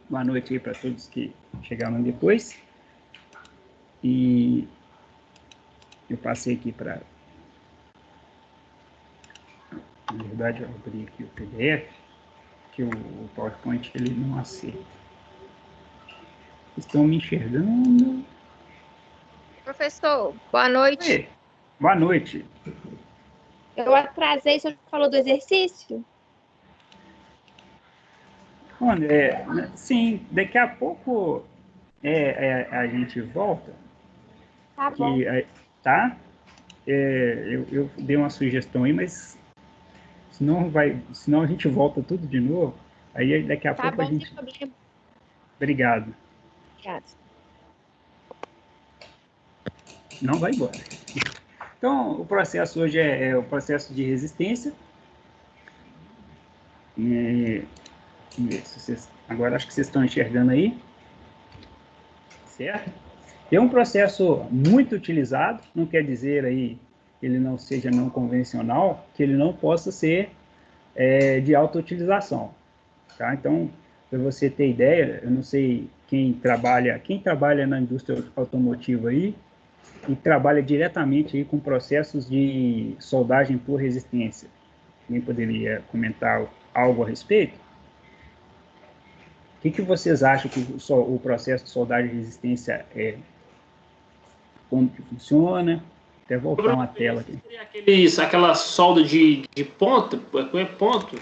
Boa noite aí para todos que chegaram depois. E eu passei aqui para... Na verdade, eu abri aqui o PDF, que o PowerPoint ele não aceita. Estão me enxergando? Professor, boa noite. Oi, boa noite. Eu atrasei, você falou do exercício? Olha, sim, daqui a pouco a gente volta. Tá bom. Tá? Eu dei uma sugestão aí, mas senão a gente volta tudo de novo. Aí daqui a Tá pouco a bom, sem gente... problema. Obrigado. Obrigada. Não vai embora. Então, o processo hoje é o processo de resistência. Agora acho que vocês estão enxergando aí. Certo? É um processo muito utilizado, não quer dizer aí que ele não seja não convencional, que ele não possa ser de alta utilização. Tá? Então, para você ter ideia, eu não sei quem trabalha na indústria automotiva aí e trabalha diretamente aí com processos de soldagem por resistência. Quem poderia comentar algo a respeito? O que vocês acham que o processo de soldagem de resistência é? Como que funciona? Até voltar uma tela aqui. Aquela solda de ponto? É ponto?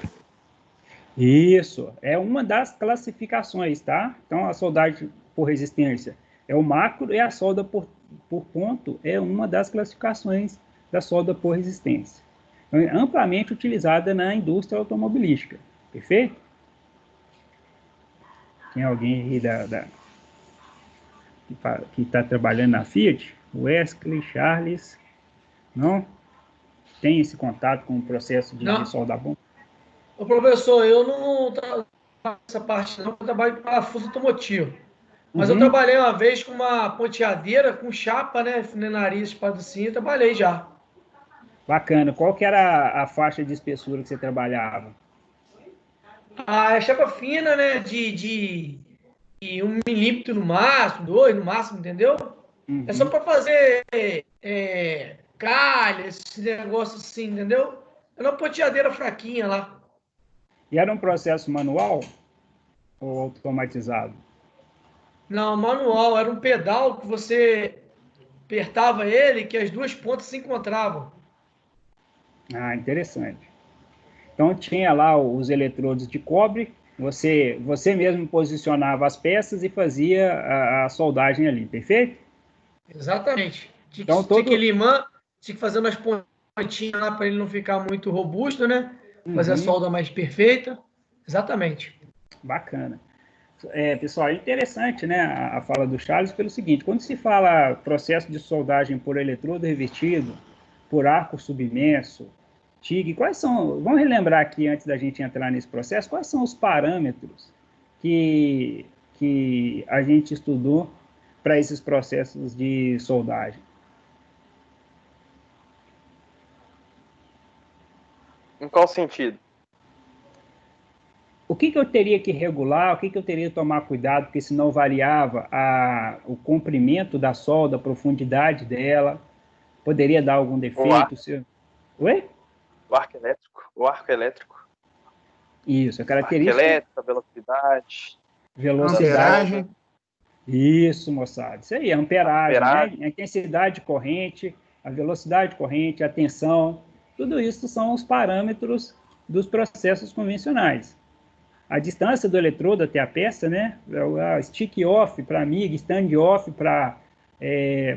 Isso, é uma das classificações, tá? Então, a soldagem por resistência é o macro e a solda por ponto é uma das classificações da solda por resistência. Então, é amplamente utilizada na indústria automobilística, perfeito? Tem alguém aí que está trabalhando na Fiat? Wesley, Charles, não? Tem esse contato com o processo de soldar bom? Ô, professor, eu não trabalho nessa parte, não. Eu trabalho com parafuso automotivo. Mas eu trabalhei uma vez com uma ponteadeira, com chapa, né? Funilarias, espadocinha, trabalhei já. Bacana. Qual que era a faixa de espessura que você trabalhava? A chapa fina, né? De 1 milímetro no máximo, 2 no máximo, entendeu? É só para fazer calha, esse negócio assim, entendeu? É uma ponteadeira fraquinha lá. E era um processo manual ou automatizado? Não, manual, era um pedal que você apertava ele, que as duas pontas se encontravam. Ah, interessante. Então tinha lá os eletrodos de cobre, você mesmo posicionava as peças e fazia a soldagem ali, perfeito? Exatamente. Então Tinha que limar, tinha que fazer umas pontinhas lá para ele não ficar muito robusto, né? Fazer a solda mais perfeita. Exatamente. Bacana. Pessoal, é interessante, né, a fala do Charles pelo seguinte: quando se fala processo de soldagem por eletrodo revestido, por arco submerso, TIG, quais são, vamos relembrar aqui antes da gente entrar nesse processo, quais são os parâmetros que a gente estudou para esses processos de soldagem? Em qual sentido? O que eu teria que regular, o que eu teria que tomar cuidado, porque senão variava o comprimento da solda, a profundidade dela, poderia dar algum defeito? Oi? O arco elétrico. O arco elétrico. Isso, a característica... Arco elétrico, velocidade. Velocidade. Isso, moçada. Isso aí, a amperagem, né? A intensidade de corrente, a velocidade de corrente, a tensão, tudo isso são os parâmetros dos processos convencionais. A distância do eletrodo até a peça, né? Stick off para MIG, stand off para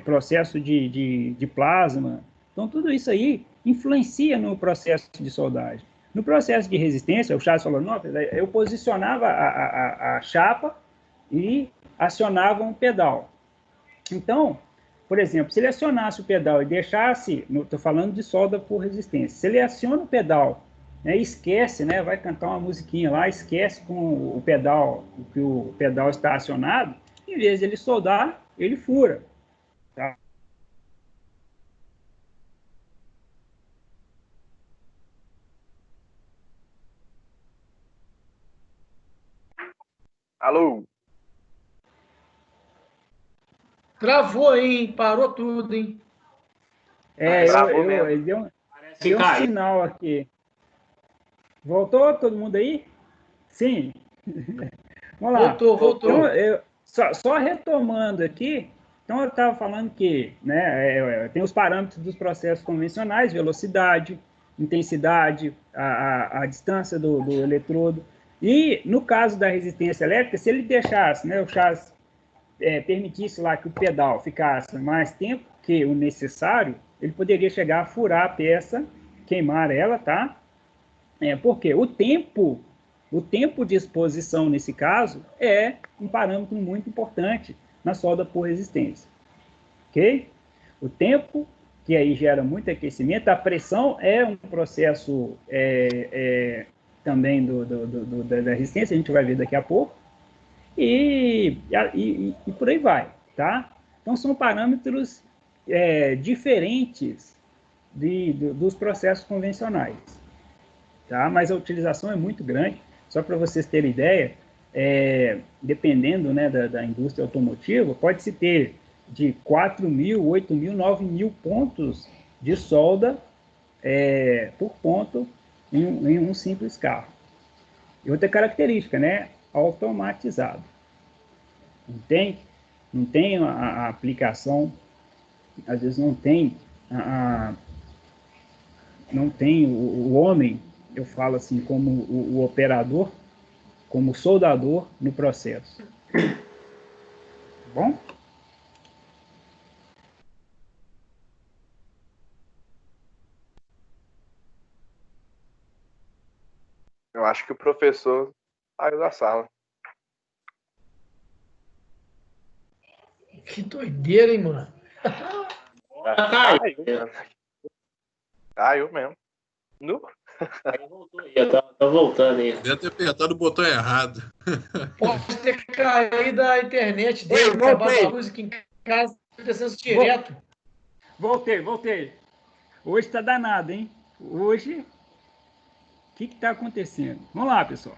processo de plasma. Então, tudo isso aí influencia no processo de soldagem. No processo de resistência, o Charles falou, não, eu posicionava a chapa e acionava um pedal. Então, por exemplo, se ele acionasse o pedal e deixasse, estou falando de solda por resistência, se ele aciona o pedal, né, esquece, né, vai cantar uma musiquinha lá, esquece com o pedal, que o pedal está acionado, em vez de ele soldar, ele fura. Tá? Alô? Travou aí, hein? Parou tudo, hein? Travou mesmo. Ele deu Que um caiu. sinal aqui. Voltou todo mundo aí? Sim. Vamos lá. Voltou. Então, só retomando aqui, então eu estava falando que, né, tem os parâmetros dos processos convencionais, velocidade, intensidade, a distância do eletrodo. E, no caso da resistência elétrica, se ele deixasse, né, o chassi permitisse lá que o pedal ficasse mais tempo que o necessário, ele poderia chegar a furar a peça, queimar ela, tá? Porque o tempo de exposição, nesse caso, é um parâmetro muito importante na solda por resistência. Ok? O tempo, que aí gera muito aquecimento, a pressão é um processo também da resistência, a gente vai ver daqui a pouco, e por aí vai, tá? Então, são parâmetros diferentes dos processos convencionais. Tá? Mas a utilização é muito grande. Só para vocês terem ideia, dependendo, né, da indústria automotiva, pode-se ter de 4.000, 8.000, 9.000 pontos de solda por ponto em um simples carro. E outra característica, né, automatizado. Não tem a aplicação, às vezes não tem não tem o homem, eu falo assim, como o operador, como soldador no processo. Bom? Eu acho que o professor saiu da sala. Que doideira, hein, mano? Caiu, mano. Caiu mesmo. Aí voltou aí, tá voltando aí. Deve ter apertado o botão errado. Pode ter caído a internet dele, Voltei. acabar a luz aqui em casa, acontecendo direto. Voltei. Hoje está danado, hein? Hoje, o que está acontecendo? Vamos lá, pessoal.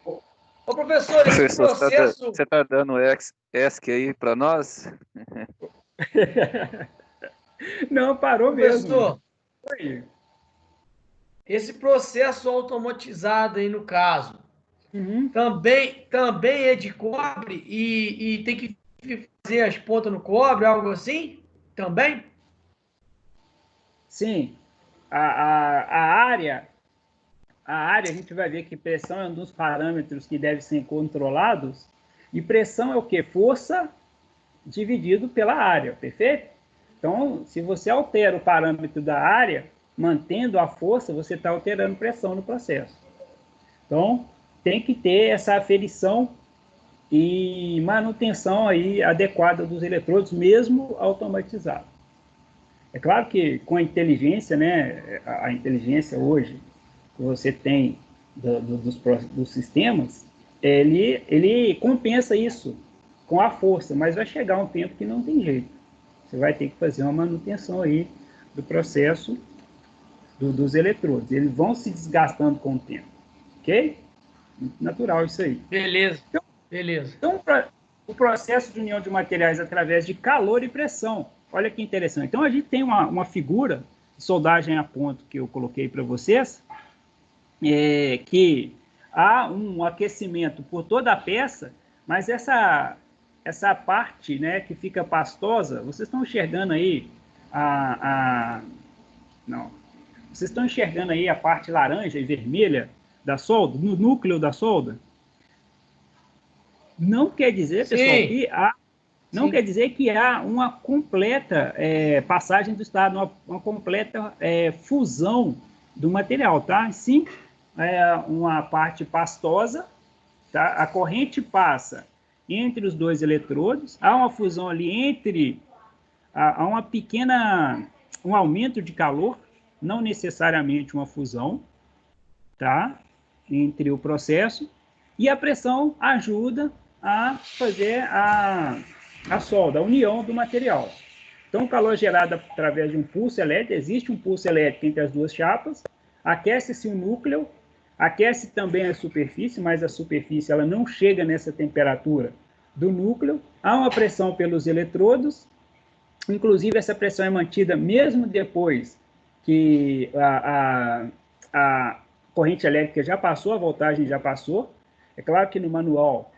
Ô, professor, esse Professor, processo... você está dando ESC aí para nós? Não, parou Professor, mesmo. Oi. esse processo automatizado aí, no caso, Uhum. também é de cobre e tem que fazer as pontas no cobre, algo assim? Também? Sim. A área, a gente vai ver que pressão é um dos parâmetros que devem ser controlados. E pressão é o quê? Força dividido pela área, perfeito? Então, se você altera o parâmetro da área, mantendo a força, você está alterando pressão no processo. Então, tem que ter essa aferição e manutenção aí adequada dos eletrodos, mesmo automatizado. É claro que com a inteligência, né, a inteligência hoje que você tem dos sistemas, ele compensa isso com a força, mas vai chegar um tempo que não tem jeito. Você vai ter que fazer uma manutenção aí do processo dos eletrodos. Eles vão se desgastando com o tempo, ok? Natural isso aí. Beleza. Então, o processo de união de materiais através de calor e pressão. Olha que interessante. Então, a gente tem uma figura de soldagem a ponto que eu coloquei para vocês, que há um aquecimento por toda a peça, mas essa parte, né, que fica pastosa, vocês estão enxergando aí não. Vocês estão enxergando aí a parte laranja e vermelha da solda, no núcleo da solda? Não quer dizer, pessoal, quer dizer que há uma completa passagem do estado, uma completa fusão do material, tá? Sim, uma parte pastosa, tá? A corrente passa entre os dois eletrodos, há uma fusão ali há uma pequena, um aumento de calor, não necessariamente uma fusão, tá? Entre o processo, e a pressão ajuda a fazer a solda, a união do material. Então, o calor gerado através de um pulso elétrico, existe um pulso elétrico entre as duas chapas, aquece-se o núcleo, Aquece também a superfície, mas a superfície ela não chega nessa temperatura do núcleo. Há uma pressão pelos eletrodos, inclusive essa pressão é mantida mesmo depois que a corrente elétrica já passou, a voltagem já passou. É claro que no manual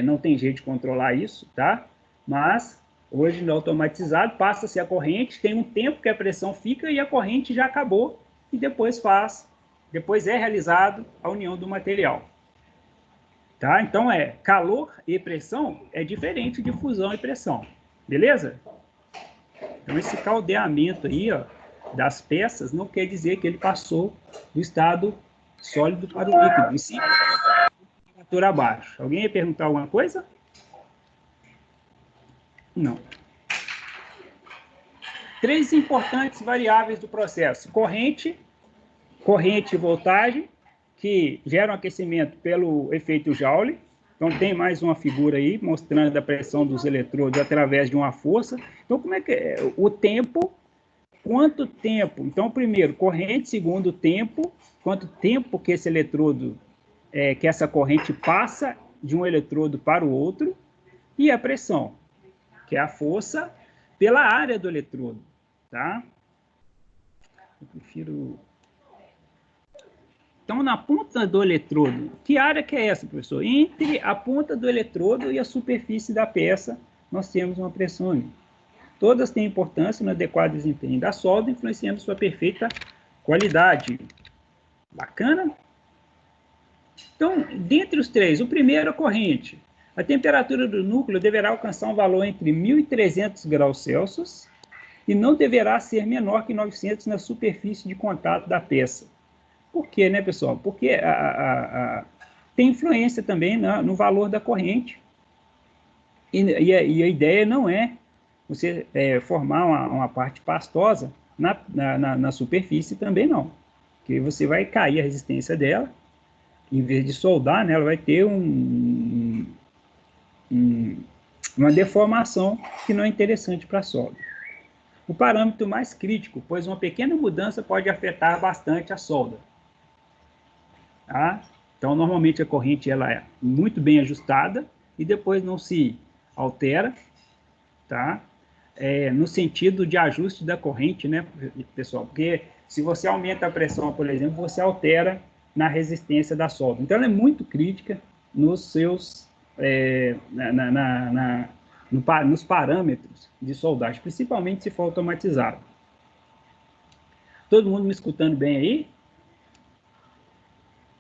não tem jeito de controlar isso, tá? Mas hoje no automatizado passa-se a corrente, tem um tempo que a pressão fica e a corrente já acabou e depois é realizado a união do material. Tá? Então, calor e pressão é diferente de fusão e pressão. Beleza? Então, esse caldeamento aí, ó, das peças não quer dizer que ele passou do estado sólido para o líquido, e sim, temperatura abaixo. Alguém ia perguntar alguma coisa? Não. 3 importantes variáveis do processo: corrente e voltagem, que geram aquecimento pelo efeito Joule. Então, tem mais uma figura aí, mostrando a pressão dos eletrodos através de uma força. Então, como é que é? O tempo, quanto tempo? Então, primeiro, corrente, segundo, tempo, quanto tempo que esse eletrodo, que essa corrente passa de um eletrodo para o outro, e a pressão, que é a força pela área do eletrodo, tá? Eu prefiro... Então, na ponta do eletrodo, que área que é essa, professor? Entre a ponta do eletrodo e a superfície da peça, nós temos uma pressão ali. Todas têm importância no adequado desempenho da solda, influenciando sua perfeita qualidade. Bacana? Então, dentre os 3, o primeiro é a corrente. A temperatura do núcleo deverá alcançar um valor entre 1.300 graus Celsius e não deverá ser menor que 900 na superfície de contato da peça. Por quê, né, pessoal? Porque tem influência também no valor da corrente. E a ideia não é você formar uma parte pastosa na superfície também, não. Porque você vai cair a resistência dela, em vez de soldar, né, ela vai ter uma deformação que não é interessante para a solda. O parâmetro mais crítico, pois uma pequena mudança pode afetar bastante a solda. Tá? Então, normalmente a corrente ela é muito bem ajustada e depois não se altera, tá? No sentido de ajuste da corrente, né, pessoal? Porque se você aumenta a pressão, por exemplo, você altera na resistência da solda. Então, ela é muito crítica nos seus nos parâmetros de soldagem, principalmente se for automatizado. Todo mundo me escutando bem aí?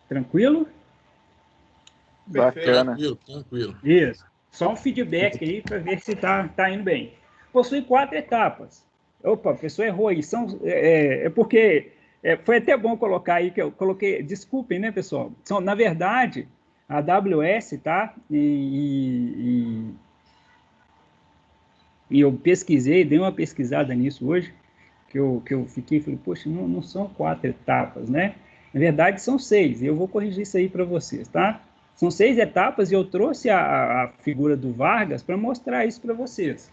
Tranquilo? Bacana. Tranquilo. Isso. Só um feedback aí para ver se tá indo bem. Possui 4 etapas. Opa, a pessoa errou aí. Porque foi até bom colocar aí que eu coloquei. Desculpem, né, pessoal? Na verdade, a AWS, tá? E eu pesquisei, dei uma pesquisada nisso hoje, que eu falei, poxa, não são 4 etapas, né? Na verdade, são 6, e eu vou corrigir isso aí para vocês, tá? São 6 etapas, e eu trouxe a figura do Vargas para mostrar isso para vocês.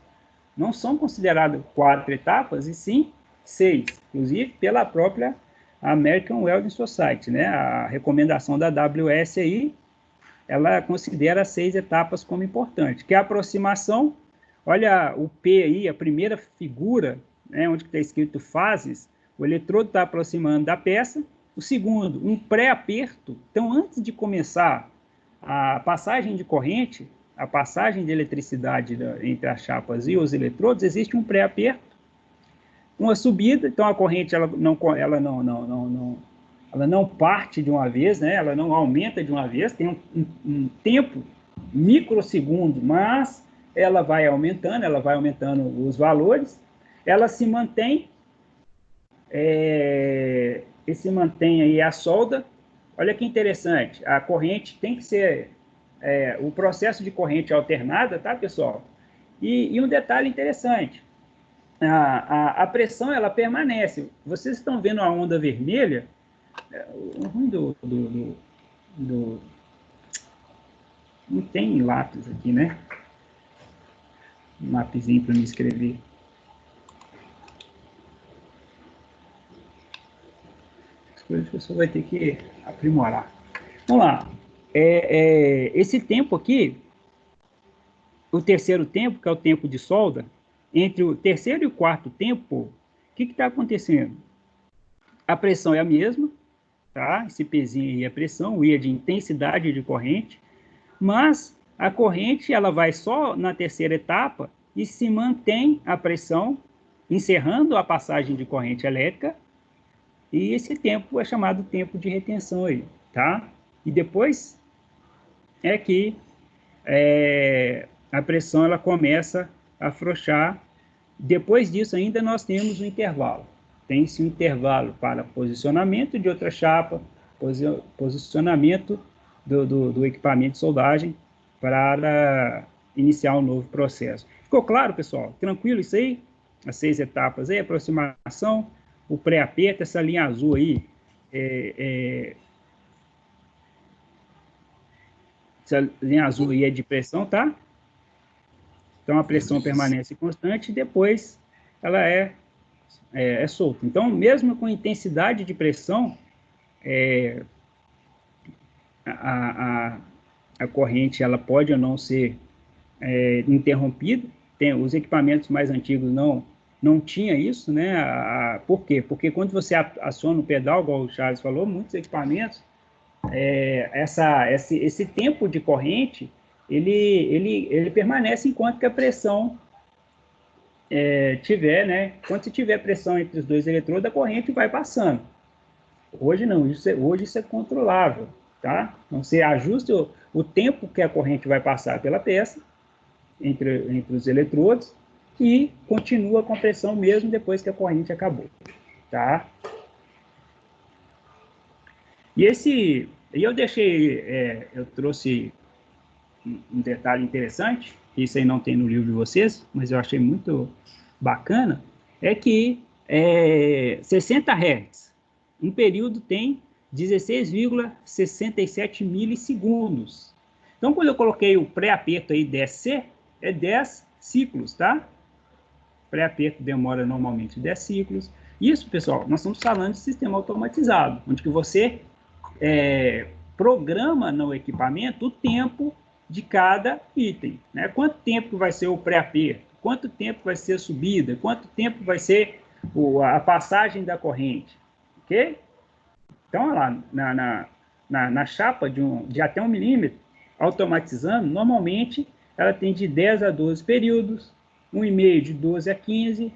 Não são consideradas 4 etapas, e sim 6, inclusive pela própria American Welding Society, né? A recomendação da AWS aí, ela considera 6 etapas como importante, que é a aproximação. Olha o P aí, a primeira figura, né, onde está escrito fases, o eletrodo está aproximando da peça. O segundo, um pré-aperto. Então, antes de começar a passagem de corrente, a passagem de eletricidade entre as chapas e os eletrodos, existe um pré-aperto. Uma subida, então a corrente ela não parte de uma vez, né? Ela não aumenta de uma vez, tem um tempo microsegundo, mas ela vai aumentando os valores, ela se mantém, e se mantém aí a solda. Olha que interessante, a corrente tem que ser, o processo de corrente alternada, tá, pessoal? E um detalhe interessante, a pressão, ela permanece. Vocês estão vendo a onda vermelha, o ruim não tem lápis aqui, né? Um lapisinho para me escrever. coisas que você vai ter que aprimorar. Vamos lá. Esse tempo aqui, o terceiro tempo, que é o tempo de solda, entre o terceiro e o quarto tempo, o que está acontecendo? A pressão é a mesma, tá? Esse Pzinho aí é a pressão, o I é de intensidade de corrente, mas a corrente ela vai só na terceira etapa e se mantém a pressão, encerrando a passagem de corrente elétrica, e esse tempo é chamado tempo de retenção aí, tá? E depois é que a pressão ela começa a afrouxar. Depois disso ainda nós temos um intervalo. Tem-se um intervalo para posicionamento de outra chapa, posicionamento do equipamento de soldagem para iniciar um novo processo. Ficou claro, pessoal? Tranquilo isso aí? As 6 etapas aí, aproximação, o pré-aperto, essa linha azul aí, essa linha azul aí é de pressão, tá? Então, a pressão permanece constante e depois ela é solta. Então, mesmo com intensidade de pressão, a corrente ela pode ou não ser interrompida. Os equipamentos mais antigos não tinha isso, né? Por quê? Porque quando você aciona o pedal, igual o Charles falou, muitos equipamentos, esse tempo de corrente, ele permanece enquanto que a pressão tiver, né? Quando se tiver pressão entre os dois eletrodos, a corrente vai passando. Hoje não, hoje isso é controlável, tá? Então, você ajusta o tempo que a corrente vai passar pela peça, entre os eletrodos, e continua com a pressão mesmo depois que a corrente acabou, tá? E eu trouxe um detalhe interessante, que isso aí não tem no livro de vocês, mas eu achei muito bacana, é que 60 Hz, um período tem 16,67 milissegundos. Então, quando eu coloquei o pré-aperto aí 10C, é 10 ciclos, tá? Pré-aperto demora normalmente 10 ciclos. Isso, pessoal, nós estamos falando de sistema automatizado, onde que você programa no equipamento o tempo de cada item, né? Quanto tempo vai ser o pré-aperto, quanto tempo vai ser a subida, quanto tempo vai ser a passagem da corrente, ok? Então, olha lá, na chapa de até 1 milímetro, automatizando, normalmente ela tem de 10 a 12 períodos, 1,5 de 12 a 15,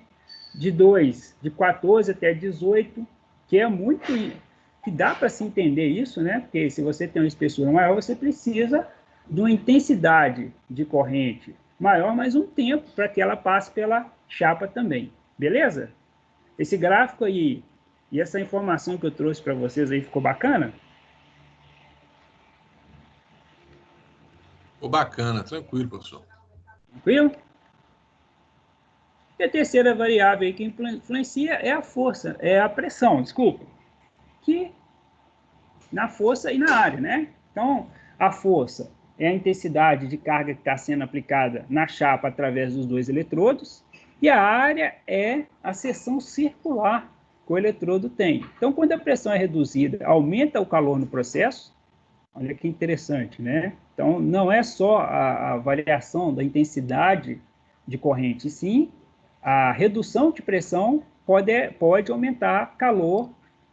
de 2 de 14 até 18, que é muito, que dá para se entender isso, né? Porque se você tem uma espessura maior, você precisa de uma intensidade de corrente maior, mas um tempo para que ela passe pela chapa também, beleza? Esse gráfico aí e essa informação que eu trouxe para vocês aí ficou bacana? Ficou bacana, tranquilo, professor. Tranquilo? E a terceira variável aí que influencia é a força, é a pressão, desculpa, que na força e na área, né? Então, a força é a intensidade de carga que está sendo aplicada na chapa através dos dois eletrodos, e a área é a seção circular que o eletrodo tem. Então, quando a pressão é reduzida, aumenta o calor no processo. Olha que interessante, né? Então, não é só a variação da intensidade de corrente, sim, a redução de pressão pode aumentar calor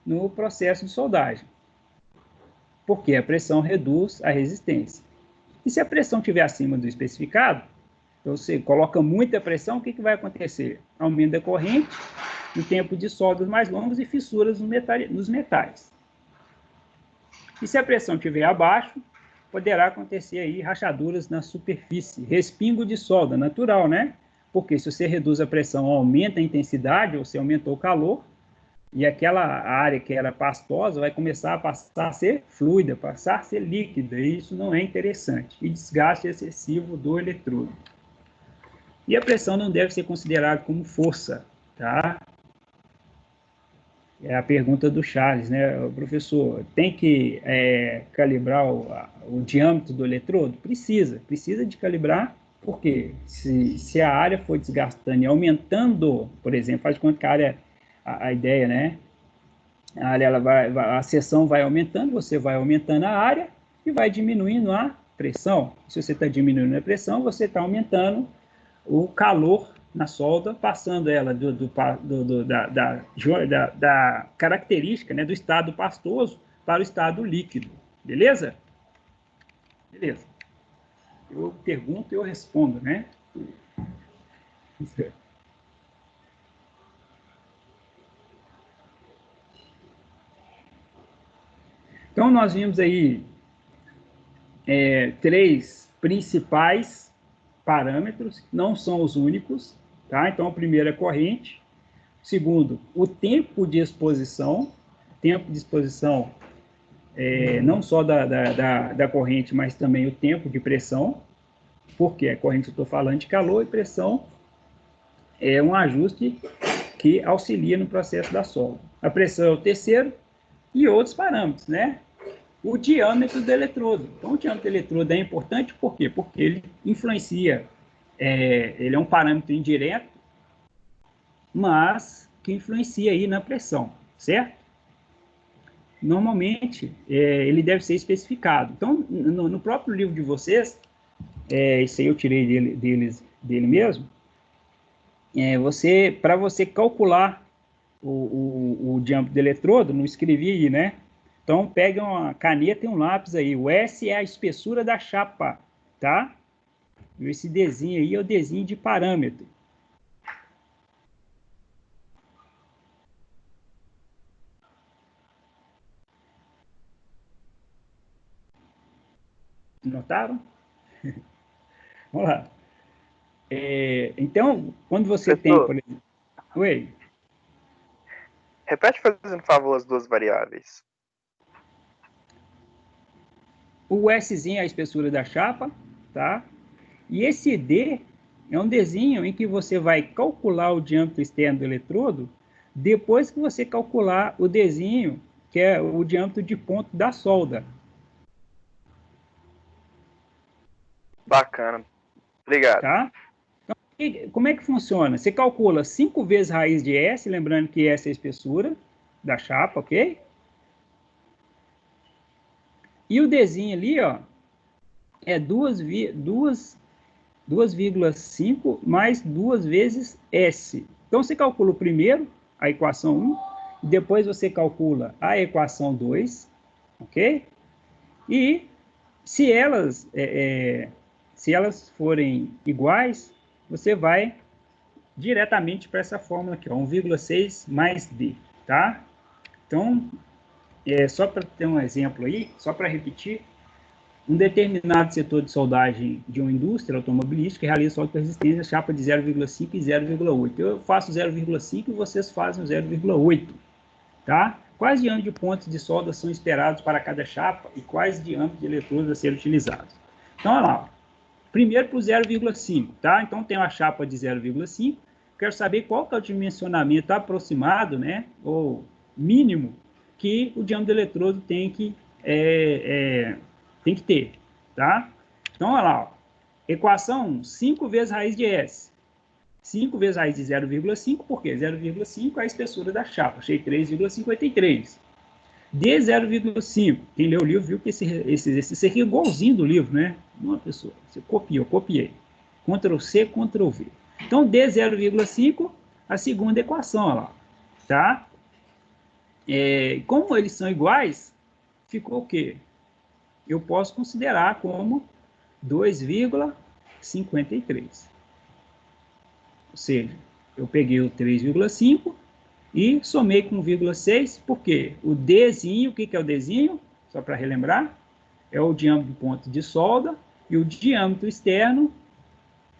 no processo de soldagem, porque a pressão reduz a resistência. E se a pressão estiver acima do especificado, você coloca muita pressão, o que vai acontecer? Aumento da corrente, o tempo de soldas mais longos e fissuras nos metais. E se a pressão estiver abaixo, poderá acontecer aí rachaduras na superfície, respingo de solda, natural, né? Porque se você reduz a pressão, aumenta a intensidade, você aumentou o calor, e aquela área que era pastosa vai começar a passar a ser fluida, passar a ser líquida, e isso não é interessante. E desgaste excessivo do eletrodo. E a pressão não deve ser considerada como força, tá? É a pergunta do Charles, né? O professor, tem que calibrar o diâmetro do eletrodo? Precisa de calibrar, porque se a área for desgastando e aumentando, por exemplo, faz de conta que a área, a ideia, né? A área, a seção vai aumentando, você vai aumentando a área e vai diminuindo a pressão. Se você está diminuindo a pressão, você está aumentando o calor na solda, passando ela da característica, né, do estado pastoso para o estado líquido. Beleza? Beleza. Eu pergunto e eu respondo, né? Então, nós vimos aí três principais parâmetros, não são os únicos, tá? Então, o primeiro é corrente, o segundo, o tempo de exposição, não só da corrente, mas também o tempo de pressão, porque a corrente, eu estou falando de calor, e pressão é um ajuste que auxilia no processo da solda. A pressão é o terceiro, e outros parâmetros, né? O diâmetro do eletrodo. Então, o diâmetro do eletrodo é importante por quê? Porque ele influencia, ele é um parâmetro indireto, mas que influencia aí na pressão, certo? Normalmente, ele deve ser especificado. Então, no próprio livro de vocês, isso aí eu tirei dele mesmo, para você calcular o diâmetro do eletrodo, não escrevi aí, né? Então, pega uma caneta e um lápis aí. O S é a espessura da chapa, tá? E esse Dzinho aí é o Dzinho de parâmetro. Notaram? Vamos lá. Então, quando você tem, por exemplo... Oi? Repete, fazendo favor, as duas variáveis. O Szinho é a espessura da chapa, tá? E esse D é um Dzinho em que você vai calcular o diâmetro externo do eletrodo depois que você calcular o Dzinho, que é o diâmetro de ponto da solda. Bacana. Obrigado. Tá? Então, como é que funciona? Você calcula 5 vezes raiz de S, lembrando que essa é a espessura da chapa, ok? E o Dzinho ali, ó, é 2,5 mais 2 vezes S. Então, você calcula o primeiro, a equação 1, e depois você calcula a equação 2, ok? E se elas forem iguais, você vai diretamente para essa fórmula aqui, ó, 1,6 mais D, tá? Então, só para ter um exemplo aí, só para repetir, um determinado setor de soldagem de uma indústria automobilística realiza solda com resistência chapa de 0,5 e 0,8. Eu faço 0,5 e vocês fazem 0,8, tá? Quais diâmetros de pontos de solda são esperados para cada chapa e quais diâmetros de eletrodos a serem utilizados? Então, olha lá. Primeiro para o 0,5, tá? Então, tem uma chapa de 0,5. Quero saber qual que é o dimensionamento aproximado, né? Ou mínimo que o diâmetro do eletrodo tem que ter, tá? Então, olha lá, ó. Equação 1, 5 vezes raiz de S. 5 vezes raiz de 0,5, por quê? 0,5 é a espessura da chapa, achei 3,53. D 0,5, quem leu o livro viu que esse exercício aqui é igualzinho do livro, né? Uma pessoa, você copiou, copiei. Ctrl C, Ctrl V. Então, D 0,5, a segunda equação, olha lá, tá? Como eles são iguais, ficou o quê? Eu posso considerar como 2,53. Ou seja, eu peguei o 3,5 e somei com 1,6, porque o Dzinho, o que é o Dzinho? Só para relembrar, é o diâmetro do ponto de solda, e o diâmetro externo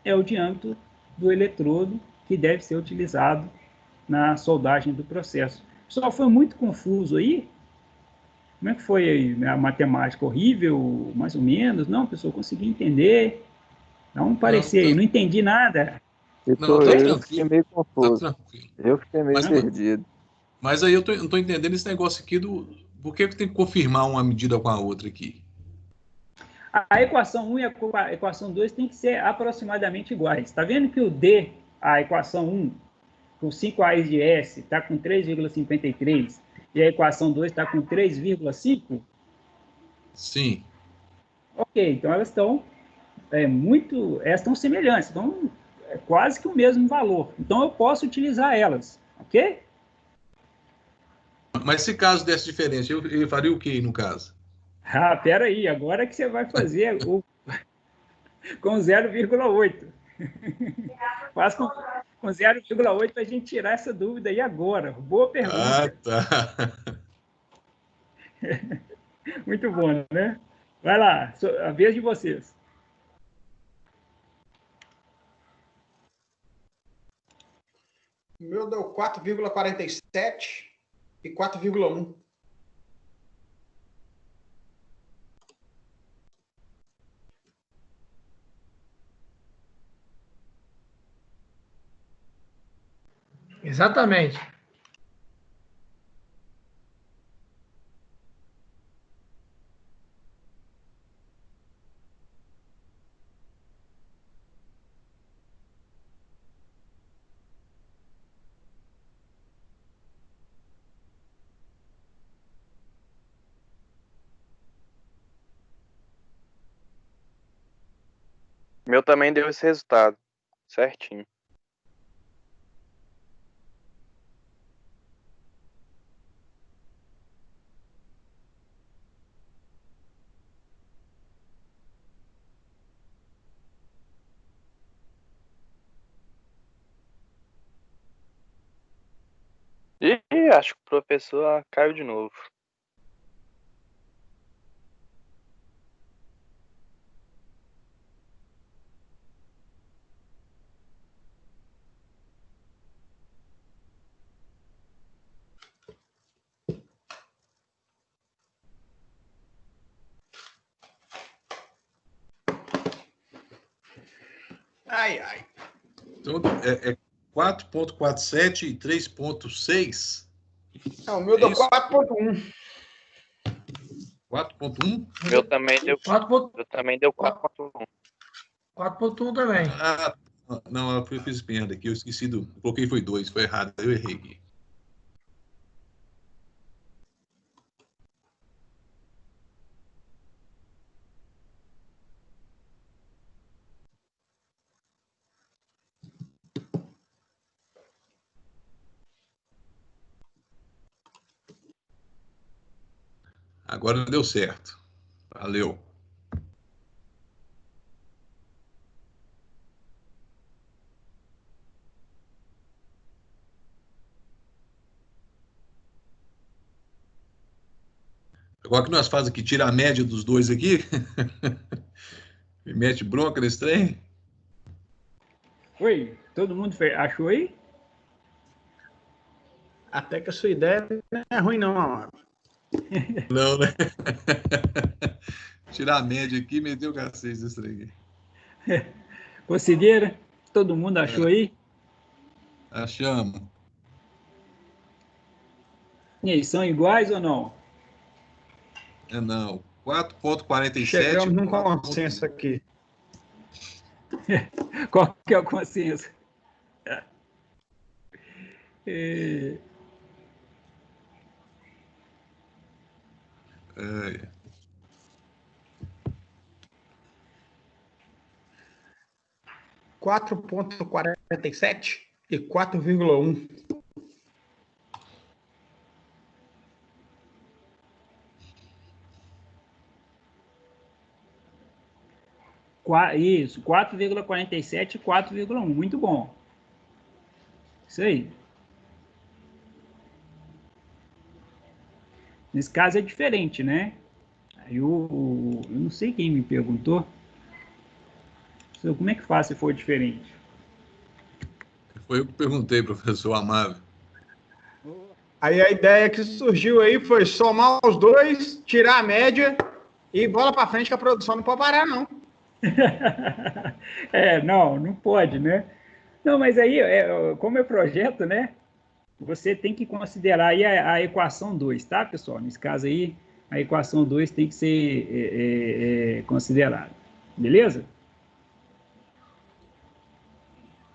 é o diâmetro do eletrodo que deve ser utilizado na soldagem do processo. Só foi muito confuso aí. Como é que foi aí? A matemática horrível, mais ou menos? Não, pessoal, consegui entender. Dá um parecer aí, não entendi nada. Eu fiquei meio confuso. Tá tranquilo. Eu fiquei meio perdido. Mas aí eu não estou entendendo esse negócio aqui por que tem que confirmar uma medida com a outra aqui? A equação 1 e a equação 2 têm que ser aproximadamente iguais. Está vendo que o D, a equação 1, com 5 raiz de S, está com 3,53, E a equação 2 está com 3,5? Sim. Ok, então elas estão elas estão semelhantes, então é quase que o mesmo valor. Então eu posso utilizar elas, ok? Mas se caso desse diferença, eu faria o que no caso? Ah, peraí, agora que você vai fazer com 0,8. Faz com 0,8 para a gente tirar essa dúvida aí agora. Boa pergunta. Ah, tá. Muito bom, né? Vai lá, a vez de vocês. O meu deu 4,47 e 4,1. Exatamente. Meu também deu esse resultado. Certinho. Ih, acho que o professor caiu de novo. Ai, ai. Então, é 4,47 e 3,6? Não, o meu deu 4,1. 4,1? Meu também deu 4,1. 4,1 também. Ah, não, eu fiz merda aqui, eu esqueci coloquei foi 2, foi errado, eu errei aqui. Agora deu certo. Valeu. Agora que nós fazemos aqui, tira a média dos dois aqui. Me mete bronca nesse trem. Oi, todo mundo achou aí? Até que a sua ideia não é ruim, não, amado. Não, né? Tirar a média aqui e meter o cacete nesse trem aqui. Conseguiram? Todo mundo achou aí? Achamos. E aí, são iguais ou não? Não. 4,47. Chegamos num consenso aqui. Qual que é o consenso? É... É. 4,47 e 4,1. Isso, 4,47 e 4,1. Muito bom. Isso aí. Nesse caso é diferente, né? Aí eu não sei quem me perguntou. Como é que faz se for diferente? Foi eu que perguntei, professor Amável. Aí a ideia que surgiu aí foi somar os dois, tirar a média e bola para frente que a produção não pode parar, não. Não pode, né? Não, mas aí, como é projeto, né? Você tem que considerar aí a equação 2, tá, pessoal? Nesse caso aí, a equação 2 tem que ser considerada. Beleza?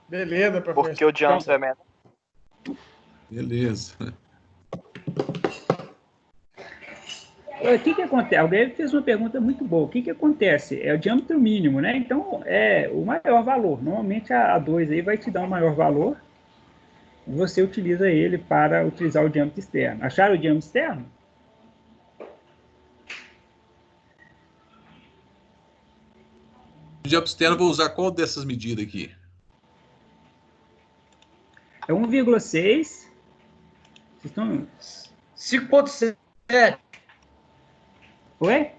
Beleza, professor. Porque o diâmetro é menor. Beleza. O que acontece? Alguém fez uma pergunta muito boa. O que acontece? É o diâmetro mínimo, né? Então, é o maior valor. Normalmente, a 2 aí vai te dar um maior valor. Você utiliza ele para utilizar o diâmetro externo. Acharam o diâmetro externo? O diâmetro externo, eu vou usar qual dessas medidas aqui? É 1,6. Vocês estão... 5,7. Oi?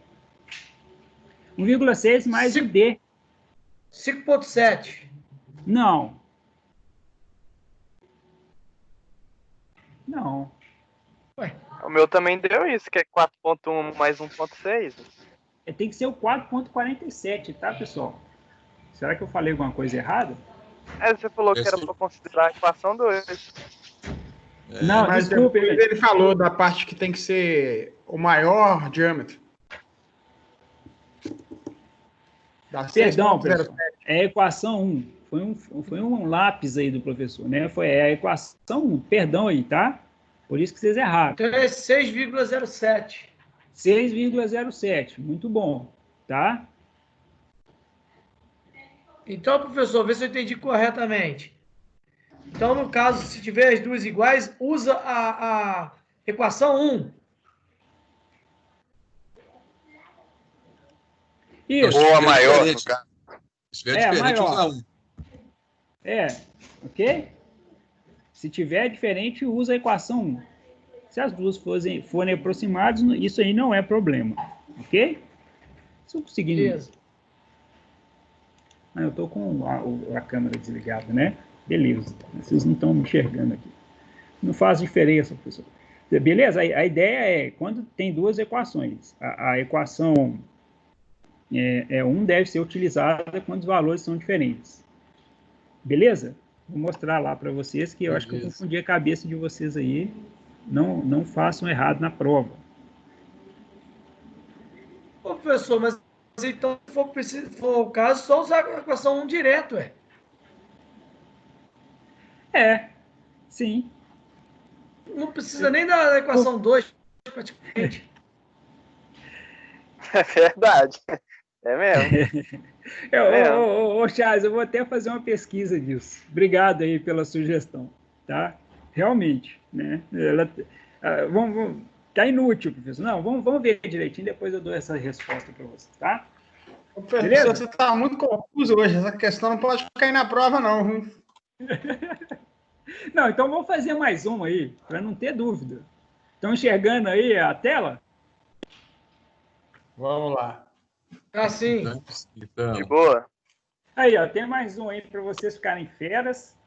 1,6 mais o D. 5,7. Não. Não. Ué. O meu também deu isso, que é 4.1 mais 1.6. Tem que ser o 4,47, tá, pessoal? Será que eu falei alguma coisa errada? Você falou que era para considerar a equação 2. Não, Mas desculpe. depois ele falou da parte que tem que ser o maior diâmetro. Perdão, pessoal. É a equação 1. Foi um lápis aí do professor, né? Foi a equação 1. Perdão aí, tá? Por isso que vocês erraram. Então é 6,07. 6,07. Muito bom, tá? Então, professor, vê se eu entendi corretamente. Então, no caso, se tiver as duas iguais, usa a equação 1. Isso. Ou a maior, no caso. Se tiver diferente, maior. usa 1. Ok? Se tiver diferente, usa a equação 1. Se as duas forem aproximadas, isso aí não é problema. Ok? Se eu conseguir... Beleza. Eu estou com a câmera desligada, né? Beleza. Vocês não estão me enxergando aqui. Não faz diferença, professor. Beleza? A ideia é, quando tem duas equações, a equação 1 deve ser utilizada quando os valores são diferentes. Beleza? Vou mostrar lá para vocês que eu acho que eu confundi a cabeça de vocês aí. Não façam errado na prova. Ô, professor, mas então, se for o caso, só usar a equação 1 direto, Sim. Não precisa nem da equação 2, praticamente. É verdade. É mesmo. Ô, Charles, eu vou até fazer uma pesquisa disso. Obrigado aí pela sugestão, tá? Realmente, né? Tá inútil, professor. Não, vamos ver direitinho, depois eu dou essa resposta para você, tá? Professor, você está muito confuso hoje. Essa questão não pode cair na prova, não. Não, então vamos fazer mais uma aí, para não ter dúvida. Estão enxergando aí a Vamos lá. Assim. Então, De boa. Aí, ó, tem mais um aí para vocês ficarem feras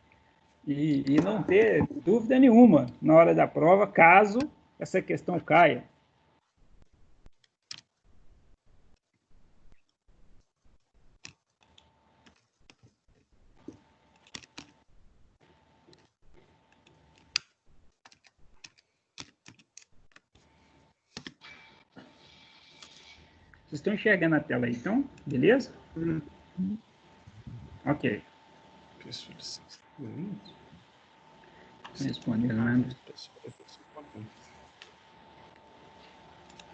e não ter dúvida nenhuma na hora da prova, caso essa questão caia. Vocês estão enxergando a tela aí, então? Beleza? Ok. Respondendo, né?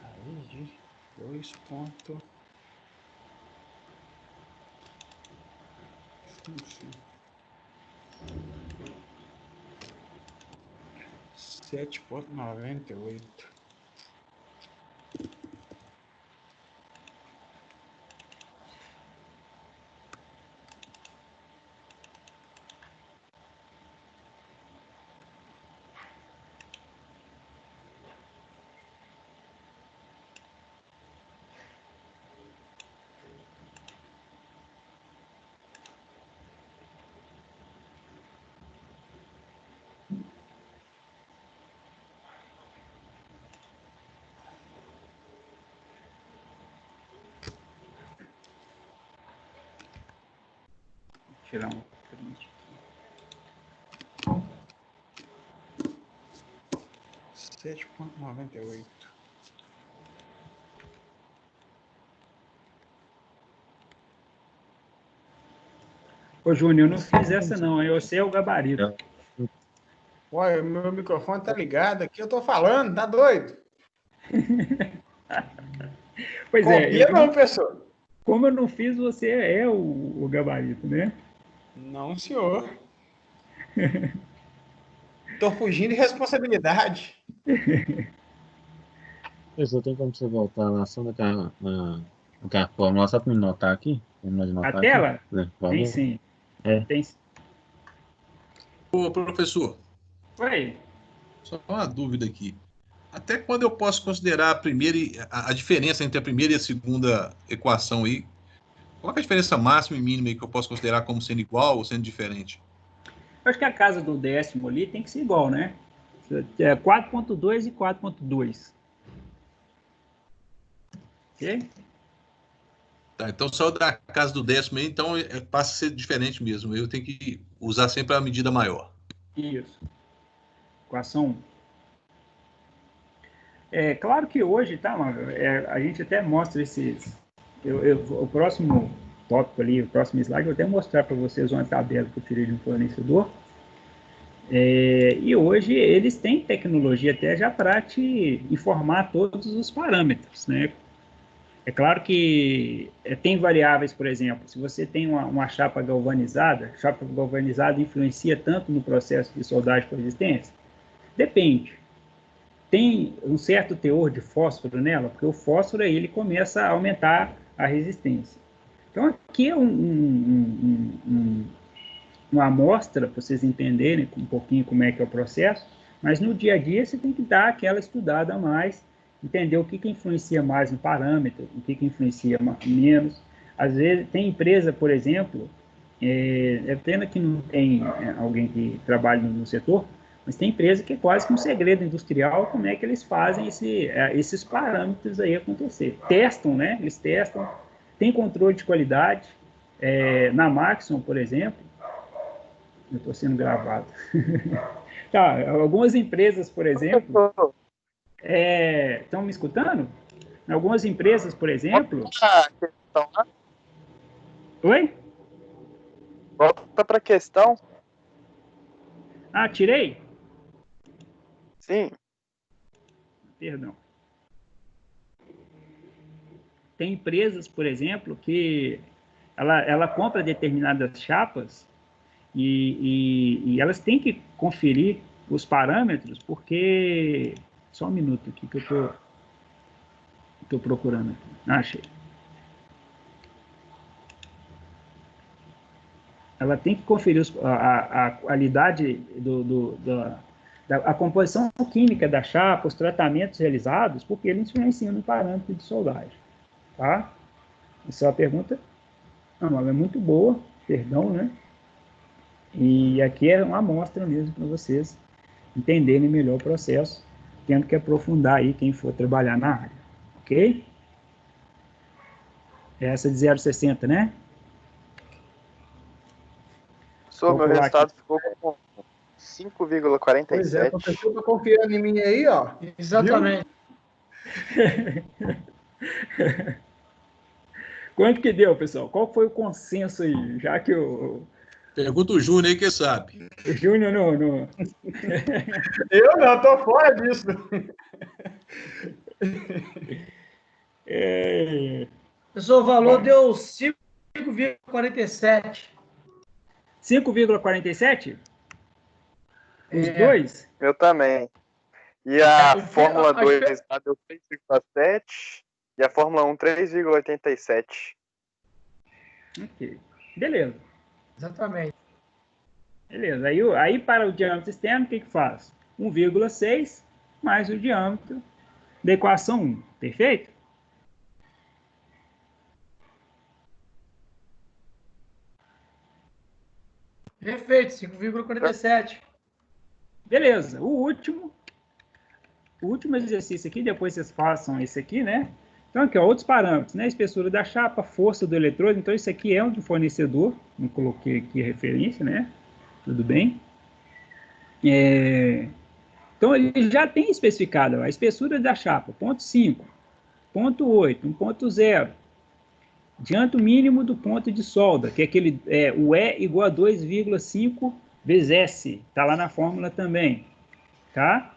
Aí, 2 pontos. 7,98. Tirar um print. 7,98. Ô, Júnior, eu não fiz essa não, eu sei o gabarito. Olha, meu microfone tá ligado aqui, eu tô falando, tá doido? Pois Copia não, professor. Como eu não fiz, você é o gabarito, né? Não, senhor. Tô fugindo de responsabilidade. Professor, tem como você voltar lá só naquela fórmula, só para me notar aqui? Terminar de A notar tela? aqui? Por favor. Tem sim. É. Tem sim. Ô, professor, Oi. só uma dúvida aqui. Até quando eu posso considerar a diferença entre a primeira e a segunda equação aí? Qual é a diferença máxima e mínima aí que eu posso considerar como sendo igual ou sendo diferente? Eu acho que a casa do décimo ali tem que ser igual, né? 4.2 e 4.2. Ok? Tá, então só da casa do décimo aí, então passa a ser diferente mesmo. Eu tenho que usar sempre a medida maior. Isso. Equação 1. É claro que hoje, tá, mano? A gente até mostra esses. O próximo tópico ali, o próximo slide, eu vou até mostrar para vocês uma tabela que eu tirei de um fornecedor. E hoje eles têm tecnologia até já para te informar todos os parâmetros, né? É claro que tem variáveis, por exemplo, se você tem uma chapa galvanizada influencia tanto no processo de soldagem com resistência? Depende. Tem um certo teor de fósforo nela, porque o fósforo aí, ele começa a aumentar a resistência. Então, aqui é uma amostra para vocês entenderem um pouquinho como é que é o processo, mas no dia a dia você tem que dar aquela estudada a mais, entender o que influencia mais no parâmetro, o que influencia menos. Às vezes, tem empresa, por exemplo, é pena que não tem alguém que trabalhe no setor, mas tem empresa que é quase que um segredo industrial como é que eles fazem esses parâmetros aí acontecer. Testam, né? Eles testam, tem controle de qualidade. Na Maxon, por exemplo, eu estou sendo gravado. Tá, algumas empresas, por exemplo, estão me escutando? Algumas empresas, por exemplo... Oi? Volta para a questão. Ah, tirei? Sim. Perdão. Tem empresas, por exemplo, que ela compra determinadas chapas e elas têm que conferir os parâmetros, porque... Só um minuto aqui que eu estou procurando aqui. Achei. Ela tem que conferir a qualidade a composição química da chapa, os tratamentos realizados, porque eles influenciam no parâmetro de soldagem. Tá? Essa é uma pergunta, não, é muito boa, perdão, né? E aqui é uma amostra mesmo para vocês entenderem melhor o processo, tendo que aprofundar aí quem for trabalhar na área. Ok? Essa de 0,60, né? Meu resultado ficou com 5,47. Pois é, professor, tá confiando em mim aí, ó. Exatamente. Quanto que deu, pessoal? Qual foi o consenso aí? Já que Pergunta o Júnior aí que sabe. O Júnior não... Eu não, tô fora disso. Pessoal, o valor deu 5,47. 5,47? Os dois? Eu também. E a Fórmula 2 deu 3,7 e a Fórmula 1 3,87. Ok. Beleza. Exatamente. Beleza. Aí para o diâmetro externo, o que faz? 1,6 mais o diâmetro da equação 1. Perfeito? Perfeito, 5,47. Beleza. O último exercício aqui, depois vocês façam esse aqui, né? Então, aqui, ó, outros parâmetros, né? Espessura da chapa, força do eletrodo. Então, isso aqui é um do fornecedor. Não coloquei aqui a referência, né? Tudo bem. Então, ele já tem especificado a espessura da chapa, 0,5, 0,8, 1,0. Diâmetro mínimo do ponto de solda, que é aquele, o E igual a 2,5 vezes S. Está lá na fórmula também. Tá?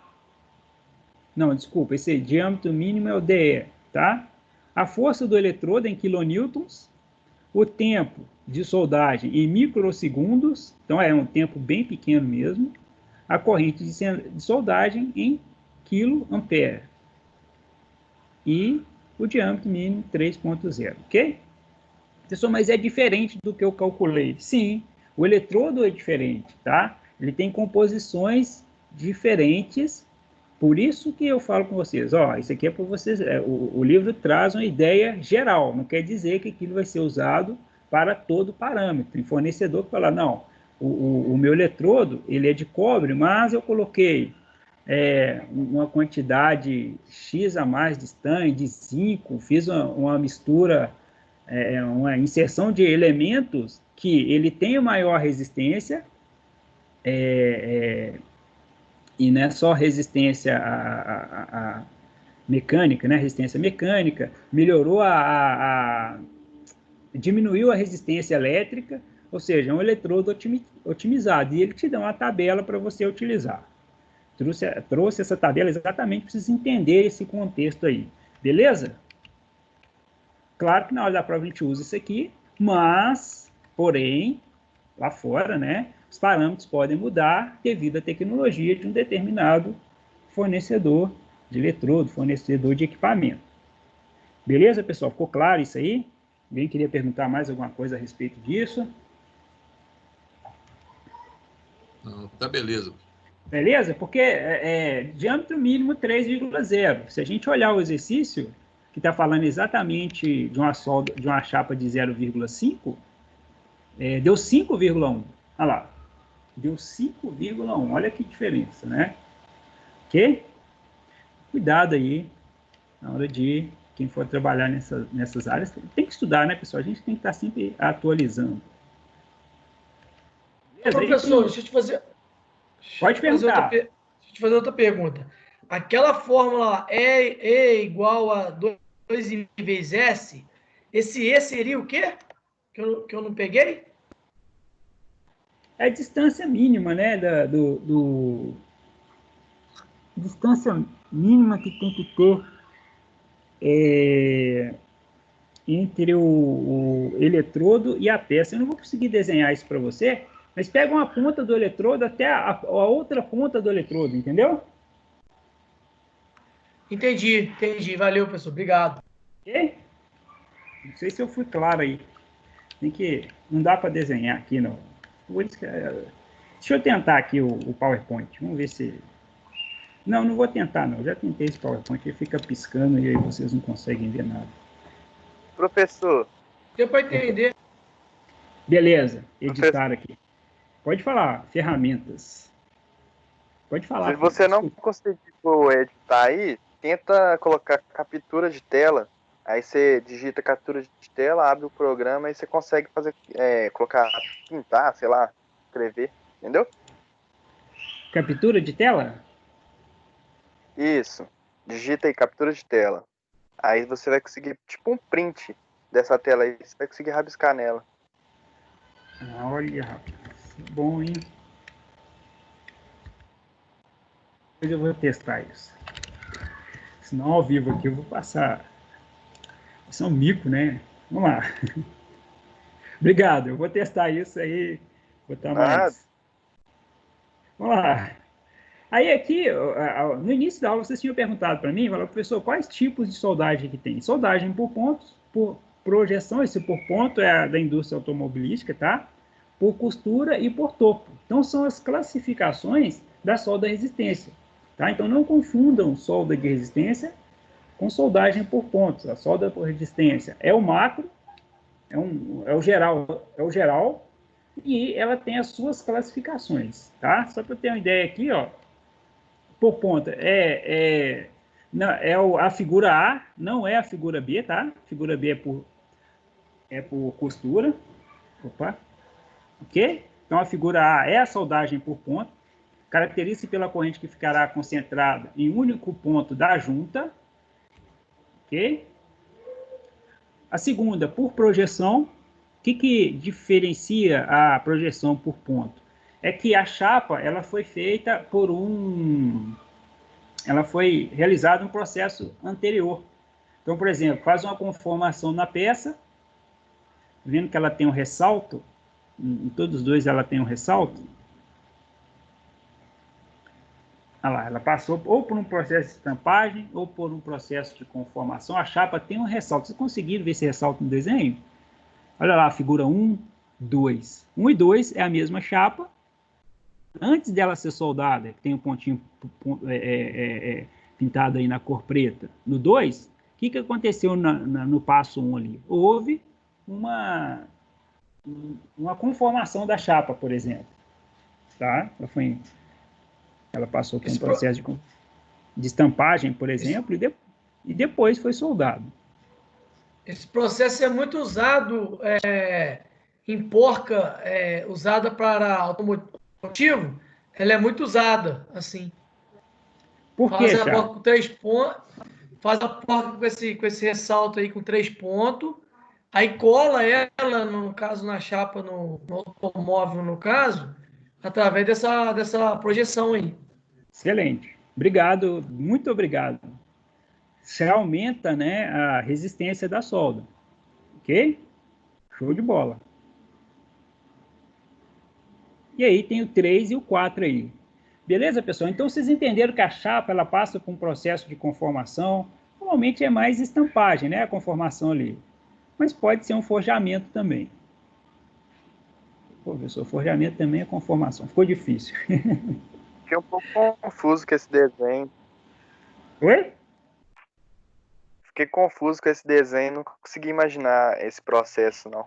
Não, desculpa, esse diâmetro mínimo é o DE. tá? A força do eletrodo em quilonewtons, o tempo de soldagem em microsegundos, então é um tempo bem pequeno mesmo, a corrente de soldagem em quiloampere e o diâmetro mínimo 3,0, ok? Pessoal, mas é diferente do que eu calculei. Sim, o eletrodo é diferente, tá? Ele tem composições diferentes, por isso que eu falo com vocês, ó, isso aqui é para vocês, o livro traz uma ideia geral, não quer dizer que aquilo vai ser usado para todo parâmetro. Tem fornecedor que fala, não, o meu eletrodo, ele é de cobre, mas eu coloquei uma quantidade X a mais de estanho, de zinco, fiz uma mistura, uma inserção de elementos que ele tem maior resistência, e não é só resistência a mecânica, né? Resistência mecânica, melhorou diminuiu a resistência elétrica, ou seja, é um eletrodo otimizado, e ele te dá uma tabela para você utilizar. Trouxe essa tabela exatamente para vocês entenderem esse contexto aí, beleza? Claro que na hora da prova a gente usa isso aqui, mas, porém, lá fora, né, os parâmetros podem mudar devido à tecnologia de um determinado fornecedor de eletrodo, fornecedor de equipamento. Beleza, pessoal? Ficou claro isso aí? Alguém queria perguntar mais alguma coisa a respeito disso? Não, tá beleza. Beleza? Porque diâmetro mínimo 3,0. Se a gente olhar o exercício, que está falando exatamente de uma solda, de uma chapa de 0,5, deu 5,1. Olha lá. Deu 5,1. Olha que diferença, né? Ok? Cuidado aí na hora de quem for trabalhar nessas áreas. Tem que estudar, né, pessoal? A gente tem que estar sempre atualizando. Beleza? Professor, deixa eu te fazer... Pode perguntar. Deixa eu te fazer outra pergunta. Aquela fórmula lá, E igual a 2I vezes S, esse E seria o quê? Que eu não peguei? É a distância mínima, né? Distância mínima que tem que ter entre o eletrodo e a peça. Eu não vou conseguir desenhar isso para você, mas pega uma ponta do eletrodo até a outra ponta do eletrodo, entendeu? Entendi. Valeu, professor. Obrigado. Ok? Não sei se eu fui claro aí. Não dá para desenhar aqui, não. Deixa eu tentar aqui o PowerPoint. Vamos ver se... Não vou tentar, não. Já tentei esse PowerPoint. Ele fica piscando e aí vocês não conseguem ver nada. Professor. Deu para entender. Beleza. Editar aqui. Pode falar. Ferramentas. Pode falar. Se você não conseguir editar aí, tenta colocar captura de tela. Aí você digita captura de tela, abre o programa e você consegue fazer, colocar, pintar, sei lá, escrever, entendeu? Captura de tela? Isso. Digita aí, captura de tela. Aí você vai conseguir, tipo um print dessa tela aí, você vai conseguir rabiscar nela. Olha, rapaz. Bom, hein? Depois eu vou testar isso. Senão ao vivo aqui eu vou passar... Isso é um mico, né? Vamos lá. Obrigado. Eu vou testar isso aí. Botar mais. Vamos lá. Aí aqui, no início da aula, vocês tinham perguntado para mim, professor, quais tipos de soldagem que tem? Soldagem por pontos, por projeção, esse por ponto é da indústria automobilística, tá? Por costura e por topo. Então, são as classificações da solda resistência, tá? Então, não confundam solda de resistência com soldagem por pontos. A solda por resistência é o macro, é o geral, e ela tem as suas classificações, tá? Só para ter uma ideia aqui, ó, por ponto a figura A, não é a figura B, tá? A figura B é por costura. Opa, ok? Então a figura A é a soldagem por ponto, caracteriza-se pela corrente que ficará concentrada em um único ponto da junta. Ok? A segunda, por projeção. O que diferencia a projeção por ponto? É que a chapa, ela foi feita ela foi realizada um processo anterior. Então, por exemplo, faz uma conformação na peça, vendo que ela tem um ressalto, em todos os dois ela tem um ressalto. Olha lá, ela passou ou por um processo de estampagem ou por um processo de conformação. A chapa tem um ressalto. Vocês conseguiram ver esse ressalto no desenho? Olha lá, a figura 1, 2. 1 e 2 é a mesma chapa. Antes dela ser soldada, que tem um pontinho pintado aí na cor preta. No 2, o que aconteceu no passo 1 ali? Houve uma conformação da chapa, por exemplo. Tá? Ela passou por um processo de estampagem, por exemplo, e depois foi soldado. Esse processo é muito usado em porca, usada para automotivo. Ela é muito usada, assim. Por quê, Faz a porca com 3 pontos, faz a porca com esse ressalto aí com 3 pontos, aí cola ela, no caso, na chapa, no automóvel, no caso, através dessa projeção aí. Excelente. Obrigado, muito obrigado. Você aumenta, né, a resistência da solda. Ok? Show de bola. E aí tem o 3 e o 4 aí. Beleza, pessoal? Então, vocês entenderam que a chapa, ela passa por um processo de conformação. Normalmente é mais estampagem, né, a conformação ali. Mas pode ser um forjamento também. Pô, professor, forjamento também é conformação. Ficou difícil. Fiquei um pouco confuso com esse desenho. Oi? Fiquei confuso com esse desenho, não consegui imaginar esse processo, não.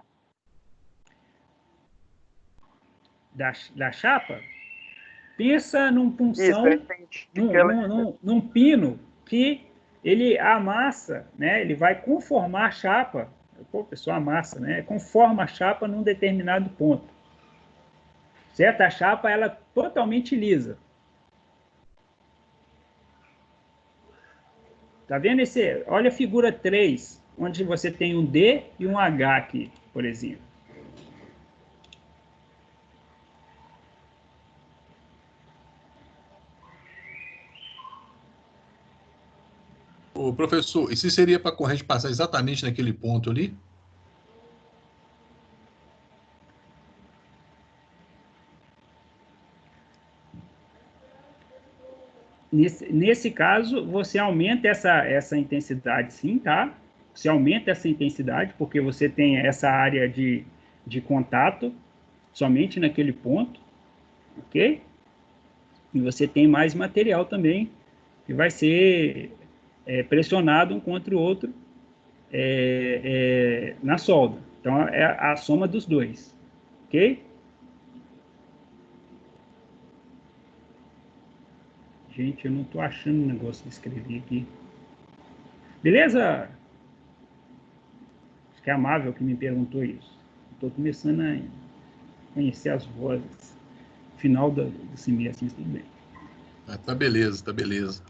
Da chapa? Pensa num punção, Isso, num pino que ele amassa, né? Ele vai conformar a chapa. Pô, a pessoa amassa, né? Conforma a chapa num determinado ponto. Certo? A chapa, ela é totalmente lisa. Tá vendo esse? Olha a figura 3, onde você tem um D e um H aqui, por exemplo. Ô, professor, e se seria para a corrente passar exatamente naquele ponto ali? Nesse caso, você aumenta essa intensidade, sim, tá? Você aumenta essa intensidade, porque você tem essa área de contato somente naquele ponto, ok? E você tem mais material também, que vai ser pressionado um contra o outro na solda. Então, é a soma dos dois, ok? Gente, eu não estou achando o negócio de escrever aqui. Beleza? Acho que é a Amável que me perguntou isso. Estou começando a conhecer as vozes. Final do semestre, mas tudo bem. Tá beleza, tá beleza.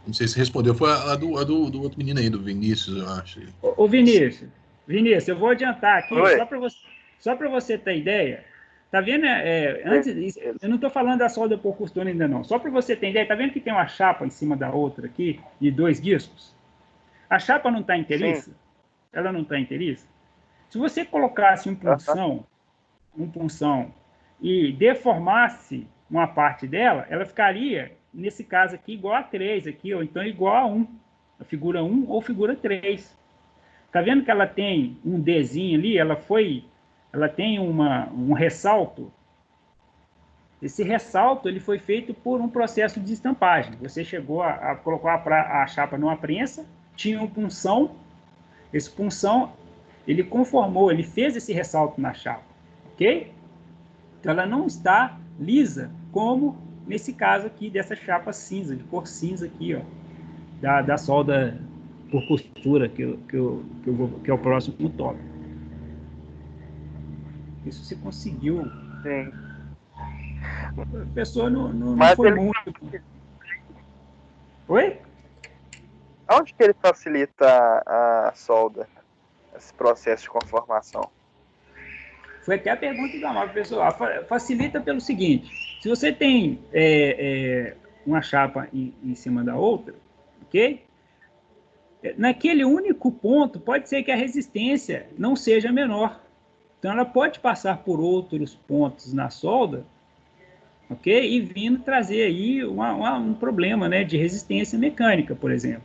Não sei se respondeu. Foi a do outro menino aí, do Vinícius, eu acho. Ô Vinícius, eu vou adiantar aqui, só para você ter ideia. Tá vendo? Antes, eu não estou falando da solda por costura ainda não. Só para você ter ideia, tá vendo que tem uma chapa em cima da outra aqui, e 2 discos? A chapa não está inteiriça? Ela não está inteiriça? Se você colocasse um punção e deformasse uma parte dela, ela ficaria, nesse caso aqui, igual a 3 aqui, ou então igual a 1. A figura 1 ou figura 3. Tá vendo que ela tem um Dzinho ali? Ela tem um ressalto. Esse ressalto ele foi feito por um processo de estampagem. Você chegou a colocar a chapa numa prensa, tinha um punção. Esse punção, ele conformou, ele fez esse ressalto na chapa. Ok? Então, ela não está lisa, como nesse caso aqui, dessa chapa cinza, de cor cinza aqui, ó, da solda por costura, que é o próximo tópico. Isso se conseguiu. Sim. A pessoa não foi muito. Oi? Onde que ele facilita a solda, esse processo de conformação? Foi até a pergunta da Amável, pessoal. Facilita pelo seguinte: se você tem uma chapa em cima da outra, ok? naquele único ponto, pode ser que a resistência não seja menor. Então, ela pode passar por outros pontos na solda, ok? E vindo trazer aí um problema, né, de resistência mecânica, por exemplo.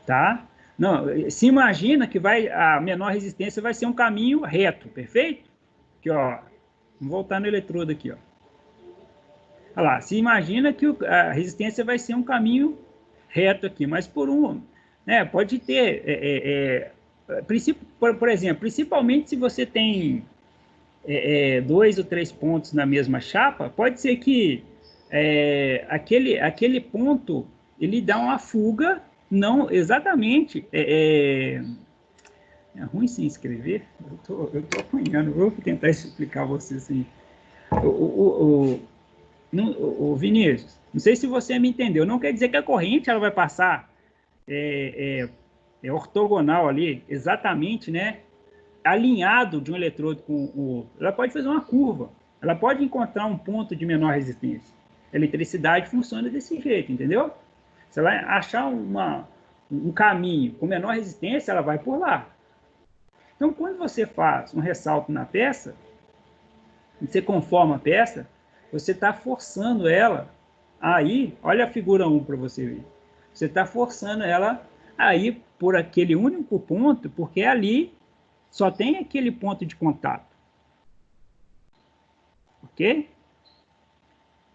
Tá? Não, se imagina que a menor resistência vai ser um caminho reto, perfeito? Aqui, ó. Vamos voltar no eletrodo aqui, ó. Olha lá, se imagina que a resistência vai ser um caminho reto aqui, mas né, pode ter, por exemplo, principalmente se você tem 2 ou 3 pontos na mesma chapa, pode ser que aquele ponto, ele dá uma fuga, não exatamente, é ruim sem escrever, eu tô apanhando, vou tentar explicar a você assim. Vinícius, não sei se você me entendeu, não quer dizer que a corrente ela vai passar ortogonal ali, exatamente, né, alinhado de um eletrodo com o outro. Ela pode fazer uma curva, ela pode encontrar um ponto de menor resistência. A eletricidade funciona desse jeito, entendeu? Se ela achar um caminho com menor resistência, ela vai por lá. Então, quando você faz um ressalto na peça, você conforma a peça, você está forçando ela aí, olha a figura 1 para você ver. Você está forçando ela aí por aquele único ponto, porque ali só tem aquele ponto de contato. Ok?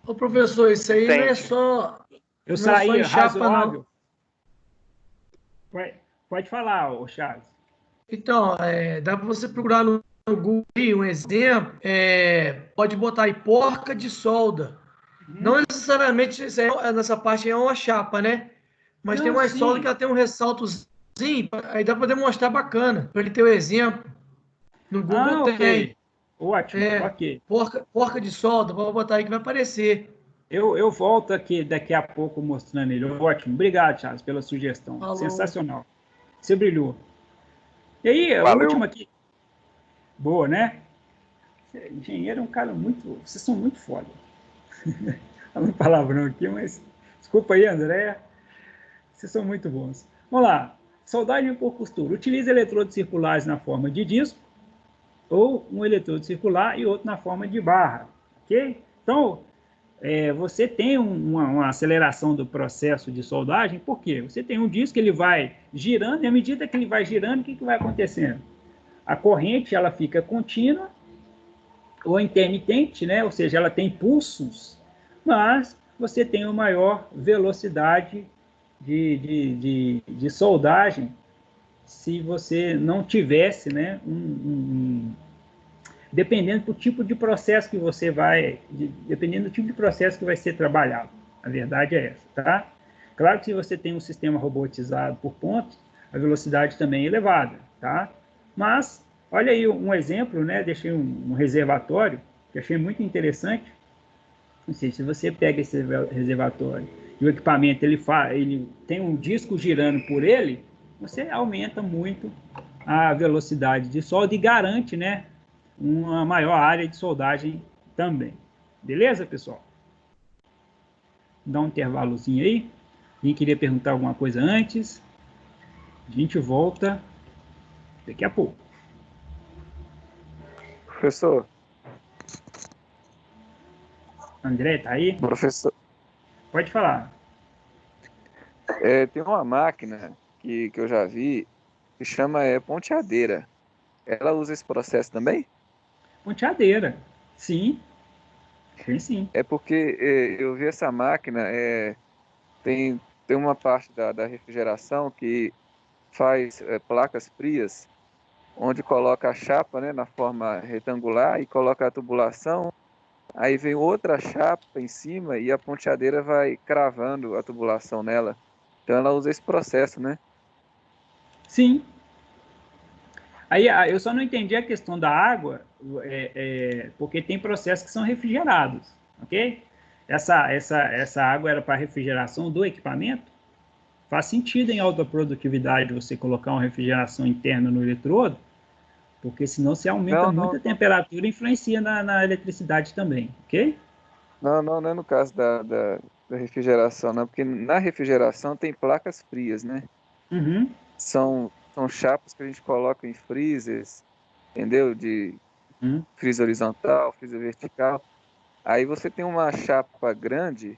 Ô, professor, isso aí não é só... Eu saí razoável. Pode falar, ô Charles. Então, dá para você procurar no Google um exemplo, pode botar aí porca de solda. Não necessariamente nessa parte é uma chapa, né? Mas tem uma solda que ela tem um ressaltozinho, aí dá para demonstrar bacana, para ele ter o exemplo. No Google tem. Ótimo, ok. Porca de solda, vou botar aí que vai aparecer. Eu volto aqui daqui a pouco mostrando ele. Ótimo, obrigado, Charles, pela sugestão. Falou. Sensacional. Você brilhou. E aí, a Valeu. última aqui. Boa, né? Engenheiro é um cara muito... Vocês são muito foda. Falando palavrão aqui, mas... Desculpa aí, André. Vocês são muito bons. Vamos lá. Soldagem por costura. Utiliza eletrodos circulares na forma de disco ou um eletrodo circular e outro na forma de barra. Ok? Então, você tem uma aceleração do processo de soldagem. Por quê? Você tem um disco que ele vai girando e à medida que ele vai girando, o que vai acontecendo? A corrente ela fica contínua ou intermitente, né? Ou seja, ela tem pulsos, mas você tem uma maior velocidade de soldagem se você não tivesse, né, dependendo do tipo de processo que você vai, dependendo do tipo de processo que vai ser trabalhado. A verdade é essa, tá? Claro que se você tem um sistema robotizado por pontos, a velocidade também é elevada, tá? Mas, olha aí um exemplo, né? Deixei um reservatório, que achei muito interessante. Não sei, se você pega esse reservatório e o equipamento ele tem um disco girando por ele, você aumenta muito a velocidade de solda e garante, né, uma maior área de soldagem também. Beleza, pessoal? Dá um intervalozinho aí. Quem queria perguntar alguma coisa antes? A gente volta daqui a pouco. Professor. André, tá aí? Professor. Pode falar. Tem uma máquina que eu já vi que chama ponteadeira. Ela usa esse processo também? Ponteadeira, sim. Sim. É porque eu vi essa máquina, tem uma parte da refrigeração que faz placas frias, onde coloca a chapa, né, na forma retangular e coloca a tubulação, aí vem outra chapa em cima e a ponteadeira vai cravando a tubulação nela. Então ela usa esse processo, né? Sim. Aí eu só não entendi a questão da água, porque tem processos que são refrigerados, ok? Essa água era para refrigeração do equipamento. Faz sentido em alta produtividade você colocar uma refrigeração interna no eletrodo, porque senão você aumenta muito a temperatura e influencia na eletricidade também, ok? Não é no caso da refrigeração, não, porque na refrigeração tem placas frias, né? Uhum. São chapas que a gente coloca em freezers, entendeu? De Uhum. freezer horizontal, freezer vertical. Aí você tem uma chapa grande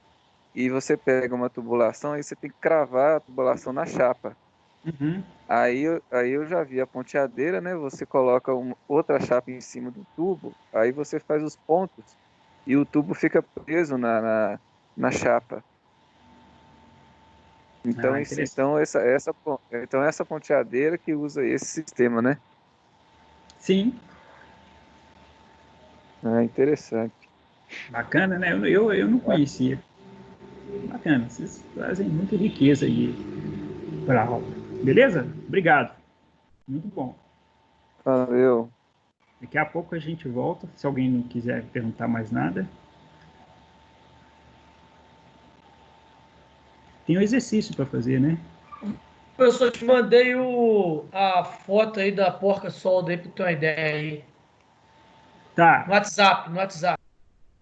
e você pega uma tubulação e você tem que cravar a tubulação na chapa. Uhum. Aí eu já vi a ponteadeira, né? Você coloca outra chapa em cima do tubo, aí você faz os pontos e o tubo fica preso na chapa. Então, Ah, interessante. então essa ponteadeira que usa esse sistema, né? Sim, Ah, interessante. bacana, né? Eu não conhecia. Bacana, vocês trazem muita riqueza aí para a aula. Beleza? Obrigado. Muito bom. Valeu. Daqui a pouco a gente volta, se alguém não quiser perguntar mais nada. Tem um exercício para fazer, né? Professor, eu te mandei a foto aí da porca solda aí para ter uma ideia aí. No Tá. WhatsApp, no WhatsApp.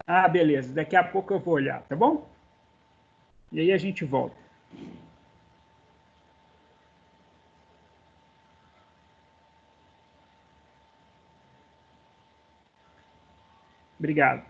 Ah, beleza. Daqui a pouco eu vou olhar, tá bom? E aí a gente volta. Obrigado.